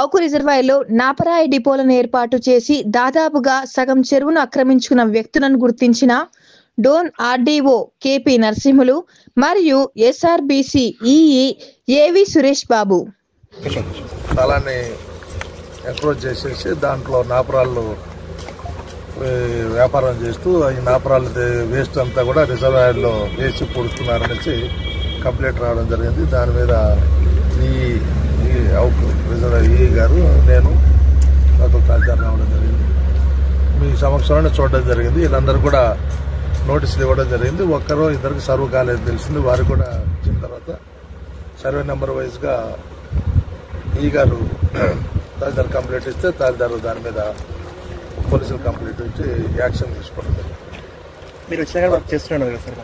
వావుకు రిజర్వాయర్లో నాపరాయి డిపోలను ఏర్పాటు చేసి దాదాపుగా సగం చెరువును ఆక్రమించుకున్న వ్యక్తులను గుర్తించిన డోన్ ఆర్డీఓ కేపీ నరసింహులు మరియు ఎస్ఆర్బీసీ ఈఈ ఏవి సురేష్ బాబు స్థలాన్ని ఎంక్రోచ్ చేసేసి దాంట్లో నాపరాళ్ళు వ్యాపారం చేస్తూ ఈ నాపరాలు వేస్ట్ అంతా కూడా రిజర్వాయర్లో వేసి పూడుస్తున్నారనేసి కంప్లైంట్ రావడం జరిగింది. దాని మీద రిజర్వాయర్ గారు నేను నాతో తహసీల్దార్ రావడం జరిగింది. మీ సమక్షంలోనే చూడడం జరిగింది. వీళ్ళందరూ కూడా నోటీసులు ఇవ్వడం జరిగింది. ఒక్కరో ఇద్దరికి సర్వ్ కాలేదు తెలిసింది. వారు కూడా వచ్చిన తర్వాత సర్వే నెంబర్ వైజ్గా ఈ గారు తహసీల్దార్ కంప్లైంట్ ఇస్తే తహసీల్దార్ దాని మీద పోలీసులు కంప్లైంట్ ఇచ్చి యాక్షన్ తీసుకోవడం జరిగింది. మీరు వచ్చాక వర్క్ చేస్తున్నాడు కదా సార్?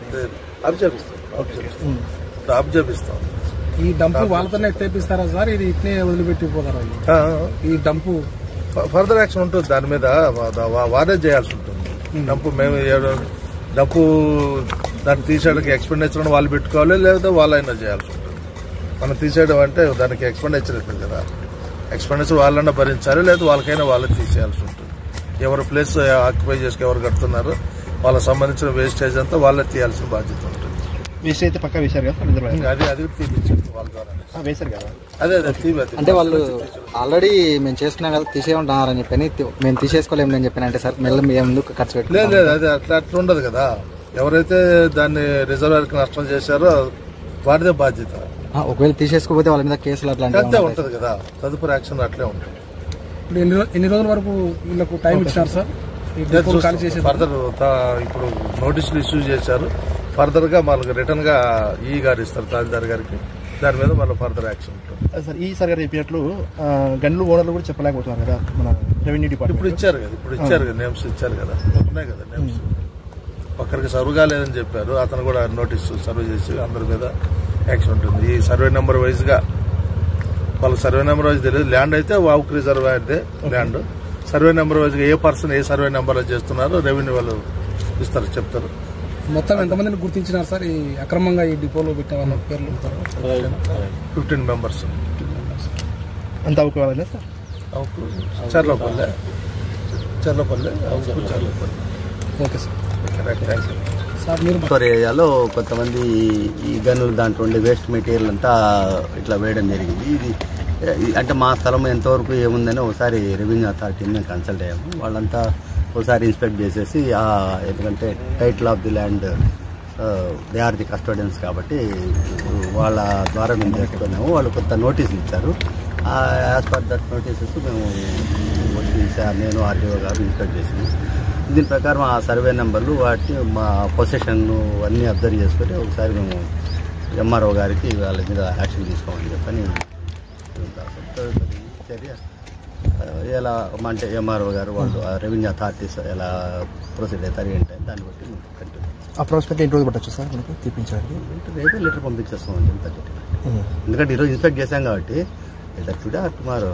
అబ్జర్విస్తాం. ఈ డంపు వాళ్ళతోనే తెప్పిస్తారా సార్? ఇది ఇట్నే వదిలిపెట్టిపోతారా? ఈ డంపు ఫర్దర్ యాక్షన్ ఉంటుంది. దాని మీద వారే చేయాల్సి ఉంటుంది. డంపు దాన్ని తీసేయడానికి ఎక్స్పెండిచర్ వాళ్ళు పెట్టుకోవాలి, లేదా వాళ్ళైనా చేయాల్సి ఉంటుంది. మనం తీసేయడం అంటే దానికి ఎక్స్పెండిచర్ ఉంటుంది కదా, ఎక్స్పెండిచర్ వాళ్ళైనా భరించాలి, లేదా వాళ్ళకైనా వాళ్ళే తీసేయాల్సి ఉంటుంది. ఎవరు ప్లేస్ ఆక్యుపై చేసుకు ఎవరు కడుతున్నారు వాళ్ళకి సంబంధించిన వేస్టేజ్ అంతా వాళ్ళే తీయాల్సిన బాధ్యత ఉంటుంది. వేస్ట్ అయితే పక్కా వేశారు కదా? అది తీపించారు వాళ్ళ ద్వారా వేశారు కదా? అదే అంటే వాళ్ళు ఆల్రెడీ మేము చేసుకున్నాం కదా తీసేయమంటున్నారని చెప్పని మేము తీసేసుకోలేము అని చెప్పాను. అంటే సార్ మెల్ల ఎందుకు ఖర్చు పెట్టలేదు? లేదు అది అట్లా ఉండదు కదా. ఎవరైతే దాన్ని రిజర్వాయర్కి నష్టం చేశారో వారిదే బాధ్యత. ఒకవేళ తీసేసుకోకపోతే వాళ్ళ మీద కేసులు అట్లా ఉంటది కదా, తదుపరి యాక్షన్ అట్లే ఉంటుంది. ఎన్ని రోజుల వరకు వీళ్ళకు టైం ఇచ్చినారు సార్? ఫర్దర్ ఇప్పుడు నోటీసులు ఇష్యూ చేశారు. ఫర్దర్ గా మనకు రిటర్న్ గా ఈ గారు ఇస్తారు తహసీల్దార్ గారికి. దాని మీద మళ్ళీ ఫర్దర్ యాక్షన్ ఉంటుంది. సార్ ఈసారి గారు చెప్పినట్లు గన్లు ఓనర్లు కూడా చెప్పలేకపోతున్నారు కదా మన రెవెన్యూ డిపార్ట్మెంట్. ఇప్పుడు ఇచ్చారు కదా నేమ్స్ ఇచ్చారు కదా, ఉన్నాయి కదా నేమ్స్. ఒక్కరికి సర్వ్ కాలేదని చెప్పారు, అతను కూడా నోటీస్ సర్వ్ చేసి అందరి మీద యాక్షన్ ఉంటుంది. ఈ సర్వే నెంబర్ వైజ్ గా వాళ్ళకి సర్వే నెంబర్ వైజ్ తెలియదు. ల్యాండ్ అయితే వావుకు రిజర్వాయర్దే ల్యాండ్. సర్వే నెంబర్ వైజ్ గా ఏ పర్సన్ ఏ సర్వే నెంబర్ లో చేస్తున్నారో రెవెన్యూ వాళ్ళు ఇస్తారు, చెప్తారు. మొత్తం ఎంతమందిని గుర్తించినారు సార్ ఈ అక్రమంగా ఈ డిపోలో పెట్టే వాళ్ళ పేర్లు? 15 మెంబర్స్. అంత అవుకోవాలి సార్? చర్లపల్లె. ఓకే సార్, ఏరియాలో కొంతమంది ఈ గనులు దాంట్లో ఉండే వేస్ట్ మెటీరియల్ అంతా ఇట్లా వేయడం జరిగింది. ఇది అంటే మా స్థలం ఎంతవరకు ఏముందని ఒకసారి రెవెన్యూ అథారిటీని మేము కన్సల్ట్ అయ్యాము. వాళ్ళంతా ఒకసారి ఇన్స్పెక్ట్ చేసేసి ఎందుకంటే title of the land they are the custodians కాబట్టి వాళ్ళ ద్వారా మేము చేసుకున్నాము. వాళ్ళు కొంత నోటీసులు ఇచ్చారు. యాజ్ పర్ దట్ నోటీసెస్ మేము వచ్చి నేను ఆర్టీఓ గారు ఇన్స్పెక్ట్ చేసాము. దీని ప్రకారం ఆ సర్వే నెంబర్లు వాటిని మా పొసెషన్ అన్నీ అబ్జర్వ్ చేసుకొని ఒకసారి మేము ఎంఆర్ఓ గారికి వాళ్ళ మీద యాక్షన్ తీసుకోమని చెప్పని చర్య ఎలా అంటే ఎంఆర్ఓ గారు వాళ్ళు రెవెన్యూ అథారిటీస్ ఎలా ప్రొసీడ్ అవుతారు ఏంటి దాన్ని బట్టి కంటిన్యూ. అప్రాక్సిమేట్లీ ఎన్ని రోజులు పట్టచ్చు సార్ మనకి తీపించడానికి? రేపు లెటర్ పంపించేస్తామండి. ఎందుకంటే ఈరోజు ఇన్స్పెక్ట్ చేశాం కాబట్టి టుడే ఆర్ టుమారో.